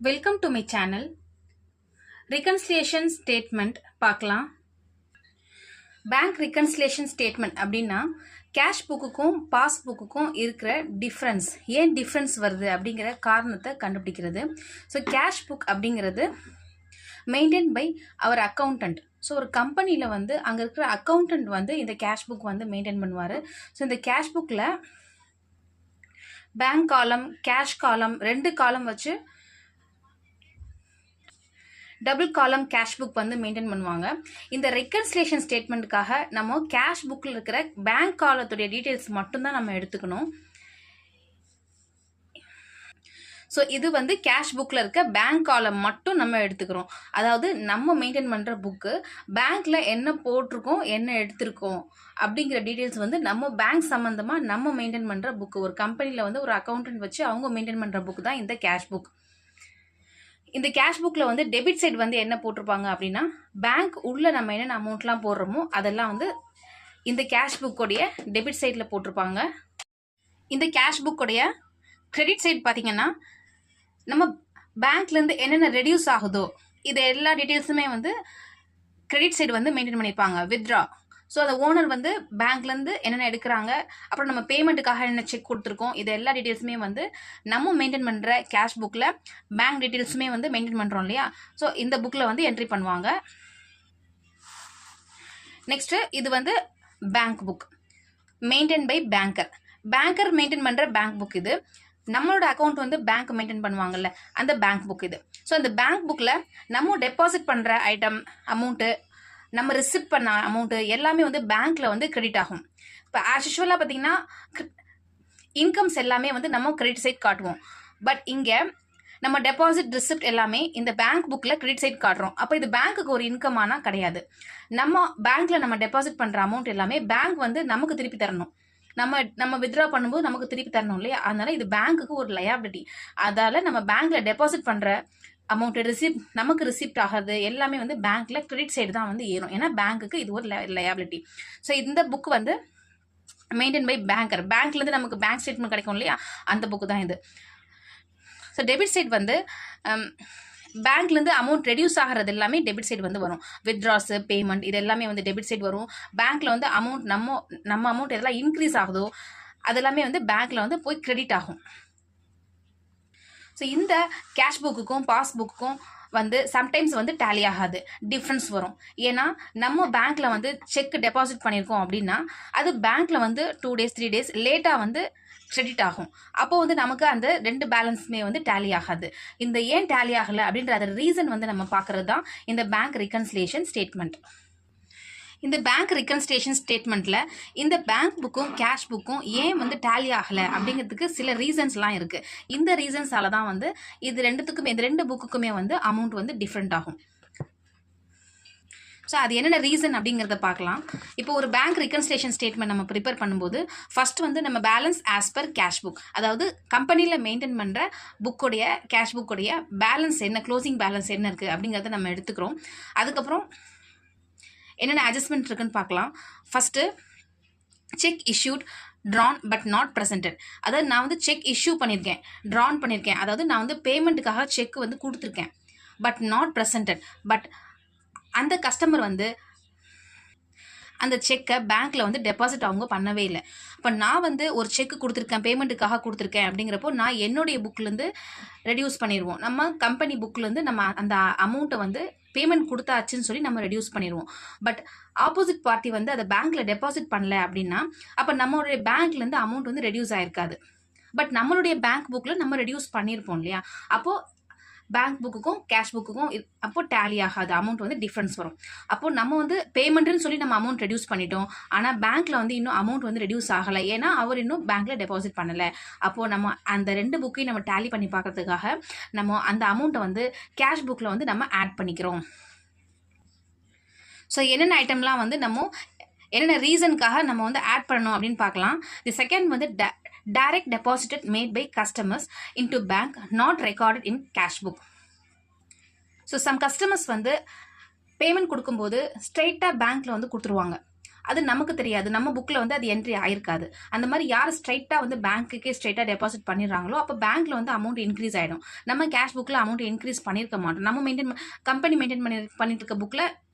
Welcome to my channel. Reconciliation statement பார்க்கலாம். Bank reconciliation statement அப்படின்னா cash புக்குக்கும் pass புக்குக்கும் இருக்கிற டிஃப்ரென்ஸ், ஏன் டிஃப்ரென்ஸ் வருது அப்படிங்கிற காரணத்தை கண்டுபிடிக்கிறது. ஸோ கேஷ் புக் அப்படிங்கிறது maintain by our accountant. So ஒரு கம்பெனியில் வந்து அங்கே இருக்கிற அக்கௌண்டன்ட் வந்து இந்த கேஷ் புக் வந்து மெயின்டைன் பண்ணுவார். ஸோ இந்த கேஷ் புக்கில் பேங்க் காலம், கேஷ் காலம், 2 காலம் வச்சு டபுள் காலம் கேஷ் புக் வந்து மெயின்டைன் பண்ணுவாங்க. இந்த ரெக்கன்சிலேஷன் ஸ்டேட்மெண்ட்டுக்காக நம்ம கேஷ் புக்கில் இருக்கிற பேங்க் காலத்துடைய டீட்டெயில்ஸ் மட்டும்தான் நம்ம எடுத்துக்கணும். ஸோ இது வந்து கேஷ் புக்கில் இருக்க பேங்க் காலம் மட்டும் நம்ம எடுத்துக்கிறோம். அதாவது நம்ம மெயின்டைன் பண்ணுற புக்கு பேங்க்கில் என்ன போட்டிருக்கோம், என்ன எடுத்திருக்கோம் அப்படிங்கிற டீட்டெயில்ஸ் வந்து நம்ம பேங்க் சம்மந்தமாக நம்ம மெயின்டைன் பண்ணுற புக்கு. ஒரு கம்பெனியில் வந்து ஒரு அக்கௌண்டன்ட் வச்சு அவங்க மெயின்டைன் பண்ணுற புக்கு தான் இந்த கேஷ் புக். இந்த கேஷ் புக்கில் வந்து டெபிட் சைடு வந்து என்ன போட்டிருப்பாங்க அப்படின்னா, பேங்க் உள்ள நம்ம என்னென்ன அமௌண்ட்லாம் போடுறோமோ அதெல்லாம் வந்து இந்த கேஷ் புக்கோடைய டெபிட் சைடில் போட்டிருப்பாங்க. இந்த கேஷ் புக்கோடைய கிரெடிட் சைடு பார்த்தீங்கன்னா, நம்ம பேங்க்லேருந்து என்னென்ன ரெடியூஸ் ஆகுதோ இது எல்லா டீட்டெயில்ஸுமே வந்து கிரெடிட் சைடு வந்து மெயின்டைன் பண்ணியிருப்பாங்க. வித்ட்ரா, ஸோ அந்த ஓனர் வந்து பேங்க்லேருந்து என்னென்ன எடுக்கிறாங்க, அப்புறம் நம்ம பேமெண்ட்டுக்காக என்ன செக் கொடுத்துருக்கோம், இது எல்லா டீட்டெயில்ஸுமே வந்து நம்ம மெயின்டைன் பண்ணுற கேஷ் புக்கில் பேங்க் டீட்டெயில்ஸுமே வந்து மெயின்டைன் பண்ணுறோம் இல்லையா. ஸோ இந்த புக்கில் வந்து என்ட்ரி பண்ணுவாங்க. நெக்ஸ்ட்டு இது வந்து bank book maintain by banker. Banker maintain பண்ணுற பேங்க் புக் இது. நம்மளோட அக்கௌண்ட் வந்து பேங்க் மெயின்டைன் பண்ணுவாங்கல்ல, அந்த பேங்க் புக் இது. ஸோ அந்த பேங்க் புக்கில் நம்ம டெபாசிட் பண்ணுற ஐட்டம், அமௌண்ட்டு, நம்ம ரிசிப்ட் பண்ண அமௌண்ட்டு எல்லாமே வந்து பேங்க்கில் வந்து கிரெடிட் ஆகும். இப்போ ஆஸ் யூஷுவலாக பார்த்தீங்கன்னா இன்கம்ஸ் எல்லாமே வந்து நம்ம கிரெடிட் சைட் காட்டுவோம். பட் இங்கே நம்ம டெபாசிட், ரிசிப்ட் எல்லாமே இந்த பேங்க் புக்கில் கிரெடிட் சைட் காட்டுறோம். அப்போ இது பேங்க்குக்கு ஒரு இன்கம் ஆனால் கிடையாது. நம்ம பேங்க்கில் நம்ம டெபாசிட் பண்ணுற அமௌண்ட் எல்லாமே பேங்க் வந்து நமக்கு திருப்பி தரணும். நம்ம வித்ட்ரா பண்ணும்போது நமக்கு திருப்பி தரணும் இல்லையா. அதனால இது பேங்க்குக்கு ஒரு லயாபிலிட்டி. அதால நம்ம பேங்க்ல டெபாசிட் பண்ற அமௌண்ட், ரிசிப்ட், நமக்கு ரிசிப்ட் ஆகிறது எல்லாமே வந்து பேங்க்ல கிரெடிட் சைடு தான் வந்து ஏறும். ஏன்னா பேங்க்குக்கு இது ஒரு லயாபிலிட்டி. ஸோ இந்த புக் வந்து மெயின்டைன் பை பேங்கர். பேங்க்லேருந்து நமக்கு பேங்க் ஸ்டேட்மெண்ட் கிடைக்கும் இல்லையா, அந்த புக்கு தான் இது. ஸோ டெபிட் சைட் வந்து பேங்க்லேருந்து அமௌண்ட் ரெடியூஸ் ஆகிறது எல்லாமே டெபிட் சைடு வந்து வரும். வித்ட்ராஸ், பேமெண்ட் இது எல்லாமே வந்து டெபிட் சைடு வரும். பேங்க்கில் வந்து அமௌண்ட் நம்ம அமௌண்ட் எதெல்லாம் இன்க்ரீஸ் ஆகுதோ அதெல்லாமே வந்து பேங்க்கில் வந்து போய் கிரெடிட் ஆகும். ஸோ இந்த கேஷ் புக்குக்கும் பாஸ் புக்குக்கும் வந்து சம்டைம்ஸ் வந்து டேலி ஆகாது, டிஃப்ரென்ஸ் வரும். ஏன்னா நம்ம பேங்க்கில் வந்து செக் டெபாசிட் பண்ணியிருக்கோம் அப்படின்னா அது பேங்க்கில் வந்து 2 days 3 days லேட்டாக வந்து கிரெடிட் ஆகும். அப்போ வந்து நமக்கு அந்த 2 பேலன்ஸுமே வந்து டேலி ஆகாது. இந்த ஏன் டேலி ஆகலை அப்படின்ற அதோட ரீசன் வந்து நம்ம பார்க்குறது தான் இந்த பேங்க் ரிகன்சிலியேஷன் ஸ்டேட்மெண்ட். இந்த பேங்க் ரிகன்சிலியேஷன் ஸ்டேட்மெண்ட்டில் இந்த பேங்க் புக்கும் கேஷ் புக்கும் ஏன் வந்து டேலி ஆகலை அப்படிங்கிறதுக்கு சில ரீசன்ஸ்லாம் இருக்குது. இந்த ரீசன்ஸால தான் வந்து இது ரெண்டுத்துக்குமே, இந்த 2 புக்குக்குமே வந்து அமௌண்ட் வந்து டிஃப்ரெண்ட் ஆகும். ஸோ அது என்னென்ன ரீசன் அப்படிங்கிறத பார்க்கலாம். இப்போ ஒரு பேங்க் ரிகன்சிலியேஷன் ஸ்டேட்மெண்ட் நம்ம ப்ரிப்பேர் பண்ணும்போது ஃபர்ஸ்ட் வந்து நம்ம balance as per cash book, அதாவது கம்பெனியில் மெயின்டைன் பண்ணுற புக்குடைய கேஷ் புக்குடைய பேலன்ஸ் என்ன, க்ளோசிங் பேலன்ஸ் என்ன இருக்குது அப்படிங்கிறத நம்ம எடுத்துக்கிறோம். அதுக்கப்புறம் என்னென்ன அட்ஜஸ்ட்மெண்ட் இருக்குன்னு பார்க்கலாம். First cheque issued, drawn but not presented. அதாவது நான் வந்து செக் இஷ்யூ பண்ணியிருக்கேன், ட்ரான் பண்ணியிருக்கேன், அதாவது நான் வந்து பேமெண்ட்டுக்காக செக் வந்து கொடுத்துருக்கேன், பட் நாட் ப்ரெசென்டட். பட் அந்த கஸ்டமர் வந்து அந்த செக்கை பேங்க்கில் வந்து டெபாசிட் அவங்க பண்ணவே இல்லை. இப்போ நான் வந்து ஒரு செக் கொடுத்துருக்கேன், பேமெண்ட்டுக்காக கொடுத்துருக்கேன் அப்படிங்கிறப்போ நான் என்னுடைய புக்லேருந்து ரெடியூஸ் பண்ணிடுவோம். நம்ம கம்பெனி புக்லேருந்து நம்ம அந்த அமௌண்ட்டை வந்து பேமெண்ட் கொடுத்தாச்சுன்னு சொல்லி நம்ம ரெடியூஸ் பண்ணிடுவோம். பட் ஆப்போசிட் பார்ட்டி வந்து அதை பேங்க்கில் டெபாசிட் பண்ணல அப்படின்னா அப்போ நம்மளுடைய பேங்க்லேருந்து அமௌண்ட் வந்து ரெடியூஸ் ஆகிருக்காது. பட் நம்மளுடைய பேங்க் புக்கில் நம்ம ரெடியூஸ் பண்ணியிருப்போம் இல்லையா. அப்போது பேங்க் புக்குக்கும் கேஷ் புக்குக்கும் அப்போ டேலி ஆகாது, அமௌண்ட் வந்து டிஃப்ரென்ஸ் வரும். அப்போது நம்ம வந்து பேமெண்ட்டுன்னு சொல்லி நம்ம அமௌண்ட் ரெடியூஸ் பண்ணிட்டோம், ஆனால் பேங்க்கில் வந்து இன்னும் அமௌண்ட் வந்து ரெடியூஸ் ஆகலை, ஏன்னா அவர் இன்னும் பேங்க்கில் டெபாசிட் பண்ணலை. அப்போது நம்ம அந்த 2 புக்கையும் நம்ம டேலி பண்ணி பார்க்கறதுக்காக நம்ம அந்த அமௌண்ட்டை வந்து கேஷ் புக்கில் வந்து நம்ம ஆட் பண்ணிக்கிறோம். ஸோ என்னென்ன ஐட்டம்லாம் வந்து நம்ம என்னென்ன ரீசனுக்காக நம்ம வந்து ஆட் பண்ணணும் அப்படின்னு பார்க்கலாம். தி செகண்ட் வந்து direct deposited made by customers into bank not recorded in cash book. So some customers வந்து பேமெண்ட் கொடுக்கும்போது ஸ்ட்ரெயிட்டாக பேங்க்கில் வந்து கொடுத்துருவாங்க. அது நமக்கு தெரியாது, நம்ம புக்கில் வந்து அது என்ட்ரி ஆயிருக்காது. அந்த மாதிரி யார் ஸ்ட்ரைட்டாக வந்து பேங்க்குக்கே ஸ்ட்ரைட்டாக டெபாசிட் பண்ணிடுறாங்களோ அப்போ பேங்க்கில் வந்து அமௌண்ட் இன்க்ரீஸ் ஆகிடும். நம்ம கேஷ் புக்கில் அமௌண்ட் இன்க்ரீஸ் பண்ணியிருக்க மாட்டோம். நம்ம கம்பெனி மெயின்டைன் பண்ணிட்டு இருக்க புக்கில்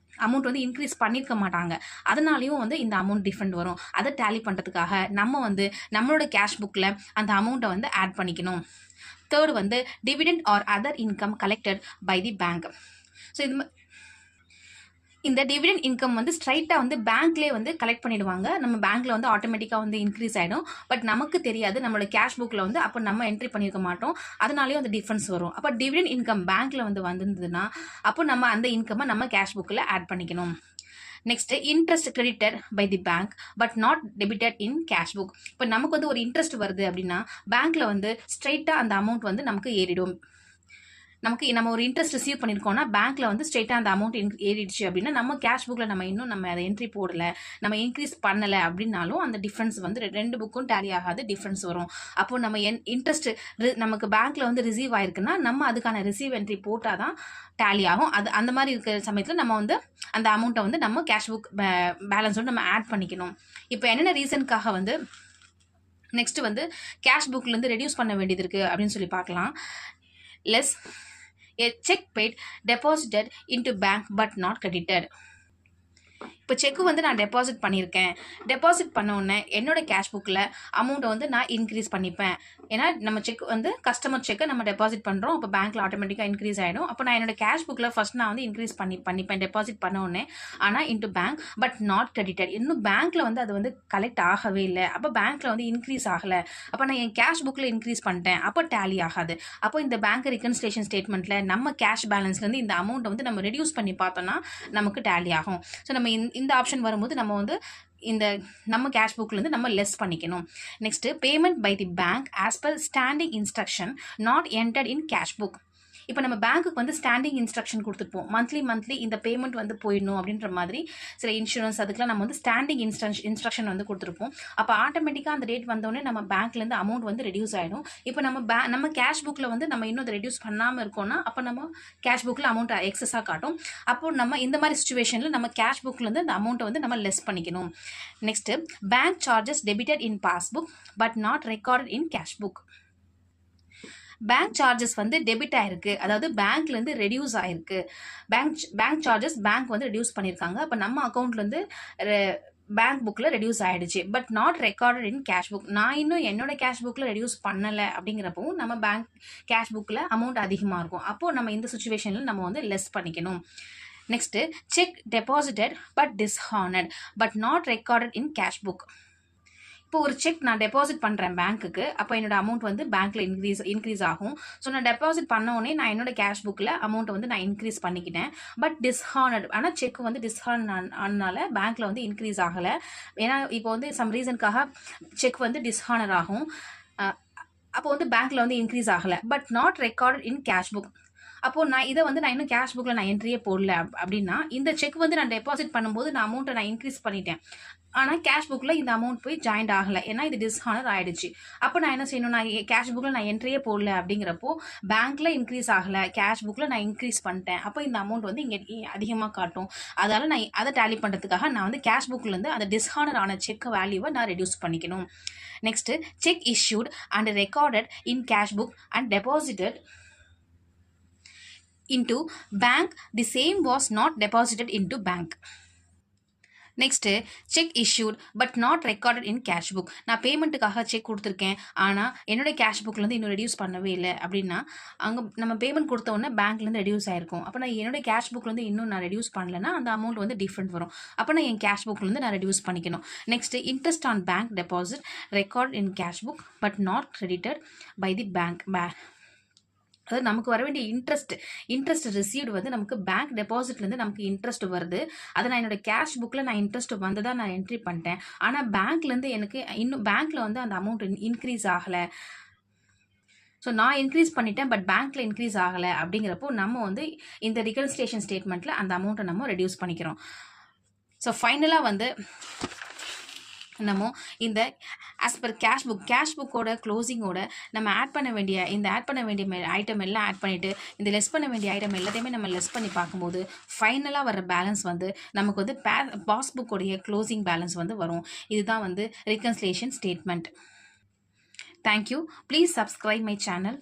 அமௌண்ட் வந்து இன்க்ரீஸ் பண்ணியிருக்க மாட்டாங்க. அதனாலையும் வந்து இந்த அமௌண்ட் டிஃபரெண்ட் வரும். அதை டேலி பண்ணுறதுக்காக நம்ம வந்து நம்மளோட கேஷ் புக்கில் அந்த அமௌண்ட்டை வந்து ஆட் பண்ணிக்கணும். தேர்ட் வந்து dividend or other income collected by the bank. So இந்த டிவிடெண்ட் இன்கம் வந்து ஸ்ட்ரைட்டாக வந்து பேங்க்லேயே வந்து கலெக்ட் பண்ணிடுவாங்க. நம்ம பேங்க்கில் வந்து ஆட்டோமேட்டிக்காக வந்து இன்க்ரீஸ் ஆகிடும். பட் நமக்கு தெரியாது, நம்மளோட கேஷ் புக்கில் வந்து அப்போ நம்ம என்ட்ரி பண்ணியிருக்க மாட்டோம். அதனாலேயும் அந்த டிஃப்ரென்ஸ் வரும். அப்போ டிவிடெண்ட் இன்கம் பேங்க்கில் வந்து வந்திருந்ததுன்னா அப்போ நம்ம அந்த இன்கம்மை நம்ம கேஷ் புக்கில் ஆட் பண்ணிக்கணும். Next interest credited by the bank but not debited in cash book. இப்போ நமக்கு வந்து ஒரு இன்ட்ரெஸ்ட் வருது அப்படின்னா பேங்க்கில் வந்து ஸ்ட்ரைட்டாக அந்த அமௌண்ட் வந்து நமக்கு ஏறிடும். நம்ம ஒரு இன்ட்ரெஸ்ட் ரிசீவ் பண்ணியிருக்கோம்னா பேங்க்கில் வந்து ஸ்ட்ரெயிட்டாக அந்த அமௌண்ட் ஏறிடுச்சு அப்படின்னா நம்ம கேஷ் புக்கில் நம்ம அதை என்ட்ரி போடலை, நம்ம இன்க்ரீஸ் பண்ணலை அப்படின்னாலும் அந்த டிஃப்ரென்ஸ் வந்து ரெண்டு புக்கும் டேலி ஆகாது, டிஃப்ரென்ஸ் வரும். அப்போது நம்ம இன்ட்ரெஸ்ட் நமக்கு பேங்க்கில் வந்து ரிசீவ் ஆயிருக்குன்னா நம்ம அதுக்கான ரிசீவ் என்ட்ரி போட்டால் தான் டேலி ஆகும். அந்த மாதிரி இருக்கிற சமயத்தில் நம்ம வந்து அந்த அமௌண்ட்டை வந்து நம்ம கேஷ் புக் பேலன்ஸோடு நம்ம ஆட் பண்ணிக்கணும். இப்போ என்னென்ன ரீசனுக்காக வந்து நெக்ஸ்ட் வந்து கேஷ் புக்லேருந்து ரெடியூஸ் பண்ண வேண்டியது இருக்குது அப்படின்னு சொல்லி பார்க்கலாம். less a check paid deposited into bank but not credited. இப்போ செக்கு வந்து நான் டெபாசிட் பண்ணியிருக்கேன். டெபாசிட் பண்ண உடனே என்னோட கேஷ் புக்கில் அமௌண்ட்டை வந்து நான் இன்க்ரீஸ் பண்ணிப்பேன். ஏன்னா நம்ம செக் வந்து கஸ்டமர் செக்கை நம்ம டெபாசிட் பண்ணுறோம், அப்போ பேங்க்கில் ஆட்டோமேட்டிக்காக இன்க்ரீஸ் ஆகிடும். அப்போ நான் என்னோட கேஷ் புக்கில் ஃபர்ஸ்ட் நான் வந்து இன்க்ரீஸ் பண்ணிப்பேன் டெபாசிட் பண்ண உடனே. ஆனால் into bank but not credited, இன்னும் பேங்க்கில் வந்து அது வந்து கலெக்ட் ஆகவே இல்லை, அப்போ பேங்க்கில் வந்து இன்க்ரீஸ் ஆகலை. அப்போ நான் என் கேஷ் புக்கில் இன்க்ரீஸ் பண்ணிட்டேன், அப்போ டேலி ஆகாது. அப்போ இந்த பேங்க் ரெகன்சிலேஷன் ஸ்டேட்மெண்ட்டில் நம்ம கேஷ் பேலன்ஸ்லேருந்து இந்த அமௌண்ட்டை வந்து நம்ம ரெடியூஸ் பண்ணி பார்த்தோம்னா நமக்கு டேலி ஆகும். ஸோ நம்ம இந்த ஆப்ஷன் வரும்போது நம்ம வந்து நம்ம கேஷ் புக்லேருந்து நம்ம லெஸ் பண்ணிக்கணும். Next payment by the bank as per standing instruction not entered in cash book. இப்போ நம்ம பேங்க்குக்கு வந்து ஸ்டாண்டிங் இன்ஸ்ட்ரக்ஷன் கொடுத்துருப்போம், மந்த்லி இந்த பேமெண்ட் வந்து போயிடணும் அப்படின்ற மாதிரி. சில இன்சூரன்ஸ் அதுக்கெலாம் நம்ம வந்து ஸ்டாண்டிங் இன்ஸ்ட்ரக்ஷன் வந்து கொடுத்துருப்போம். அப்போ ஆட்டோமேட்டிக்காக அந்த டேட் வந்தோடனே நம்ம பேங்க்லேருந்து அமௌண்ட் வந்து ரெடியூஸ் ஆகிடும். இப்போ நம்ம கேஷ் புக்கில் வந்து நம்ம இன்னும் அதை ரெடியூஸ் பண்ணாமல் இருக்கோம்னா அப்போ நம்ம கேஷ் புக்கில் அமௌண்ட் எக்ஸஸாக காட்டும். அப்போ நம்ம இந்த மாதிரி சுச்சுவேஷனில் நம்ம கேஷ் புக்லேருந்து அந்த அமௌண்ட்டை வந்து நம்ம லெஸ் பண்ணிக்கணும். Next bank charges debited in passbook but not recorded in cash book. Bank charges வந்து டெபிட் ஆயிருக்கு, அதாவது பேங்க்லேருந்து ரெடியூஸ் ஆயிருக்கு. பேங்க் சார்ஜஸ் பேங்க் வந்து ரெடியூஸ் பண்ணியிருக்காங்க, அப்போ நம்ம அக்கௌண்ட்லேருந்து பேங்க் புக்கில் ரெடியூஸ் ஆகிடுச்சு. But not recorded in cash book. நான் இன்னும் என்னோட கேஷ் புக்கில் ரெடியூஸ் பண்ணலை அப்படிங்கிறப்போ நம்ம பேங்க் கேஷ் புக்கில் அமௌண்ட் அதிகமாக இருக்கும். அப்போது நம்ம இந்த சுச்சுவேஷனில் நம்ம வந்து லெஸ் பண்ணிக்கணும். Next cheque deposited but dishonoured but not recorded in cash book. இப்போ ஒரு செக் நான் டெபாசிட் பண்ணுறேன் பேங்க்குக்கு, அப்போ என்னோட அமௌண்ட் வந்து பேங்க்கில் இன்க்ரீஸ் ஆகும். ஸோ நான் டெபாசிட் பண்ண உடனே நான் என்னோட கேஷ் புக்கில் அமௌண்ட்டை வந்து நான் இன்க்ரீஸ் பண்ணிக்கிட்டேன். பட் டிஸ்ஹானர்ட், ஆனால் செக் வந்து டிஸ்ஹானர் ஆனால பேங்க்கில் வந்து இன்க்ரீஸ் ஆகலை. ஏன்னா இப்போ வந்து சம் ரீசனுக்காக செக் வந்து டிஸ்ஹானர் ஆகும், அப்போ வந்து பேங்க்கில் வந்து இன்க்ரீஸ் ஆகலை. But not recorded in cash book. அப்போது நான் இன்னும் கேஷ் புக்கில் நான் என்ட்ரியே போடல அப்படின்னா இந்த செக் வந்து நான் டெபாசிட் பண்ணும்போது நான் அமௌண்ட்டை நான் இன்க்ரீஸ் பண்ணிட்டேன், ஆனால் கேஷ் புக்கில் இந்த அமௌண்ட் போய் ஜாயின்ட் ஆகலை, ஏன்னா இது டிஸ்ஹானர் ஆகிடுச்சு. அப்போ நான் என்ன செய்யணும், நான் கேஷ் புக்கில் நான் என்ட்ரியே போடல அப்படிங்கிறப்போ பேங்க்கில் இன்க்ரீஸ் ஆகலை, கேஷ் புக்கில் நான் இன்க்ரீஸ் பண்ணிட்டேன், அப்போ இந்த அமௌண்ட் வந்து இங்கே அதிகமாக காட்டும். அதனால் நான் அதை டேலி பண்ணுறதுக்காக நான் வந்து கேஷ் புக்லேருந்து அந்த டிஸ்ஹானர் ஆன செக் வேல்யூவை நான் ரெடியூஸ் பண்ணிக்கணும். Next check issued and recorded in cash book and deposited into bank, the same was not deposited into bank. Next check issued but not recorded in cash book. நான் பேமெண்ட்டுக்காக check கொடுத்துருக்கேன், ஆனால் என்னோட cash புக்லேருந்து இன்னும் reduce பண்ணவே இல்லை அப்படின்னா அங்கே நம்ம பேமெண்ட் கொடுத்த உடனே பேங்க்லேருந்து ரெடியூஸ் ஆயிருக்கும். அப்போ நான் என்னோட கேஷ் புக்லேருந்து இன்னும் நான் ரெடியூஸ் பண்ணலைன்னா அந்த அமௌண்ட் வந்து டிஃப்ரெண்ட் வரும். அப்போ நான் என் கேஷ் புக்லேருந்து நான் ரெடியூஸ் பண்ணிக்கணும். Next interest on bank deposit record in cash book but not credited by the bank. அதாவது நமக்கு வர வேண்டிய இன்ட்ரெஸ்ட் ரிசீவ்டு வந்து நமக்கு பேங்க் டெபாசிட்லேருந்து நமக்கு இன்ட்ரெஸ்ட் வருது. அதை நான் என்னோட கேஷ் புக்கில் நான் இன்ட்ரெஸ்ட் வந்ததாக நான் என்ட்ரி பண்ணிட்டேன், ஆனால் பேங்க்லேருந்து எனக்கு இன்னும் பேங்க்கில் வந்து அந்த அமௌண்ட் இன்க்ரீஸ் ஆகலை. ஸோ நான் இன்க்ரீஸ் பண்ணிட்டேன் பட் பேங்க்கில் இன்க்ரீஸ் ஆகலை அப்படிங்கிறப்போ நம்ம வந்து இந்த ரெகன்சிலேஷன் ஸ்டேட்மெண்ட்டில் அந்த அமௌண்ட்டை நம்ம ரெடியூஸ் பண்ணிக்கிறோம். ஸோ ஃபைனலாக வந்து நம்ம இந்த ஆஸ் பர் கேஷ் புக்கோட க்ளோசிங்கோட நம்ம ஆட் பண்ண வேண்டிய ஐட்டம் எல்லாம் ஆட் பண்ணிவிட்டு இந்த லெஸ் பண்ண வேண்டிய ஐட்டம் எல்லாத்தையுமே நம்ம லெஸ் பண்ணி பார்க்கும்போது ஃபைனலாக வர பேலன்ஸ் வந்து நமக்கு வந்து பாஸ்புக்கோடைய க்ளோசிங் பேலன்ஸ் வந்து வரும். இதுதான் வந்து reconciliation statement. Thank you. Please subscribe my channel.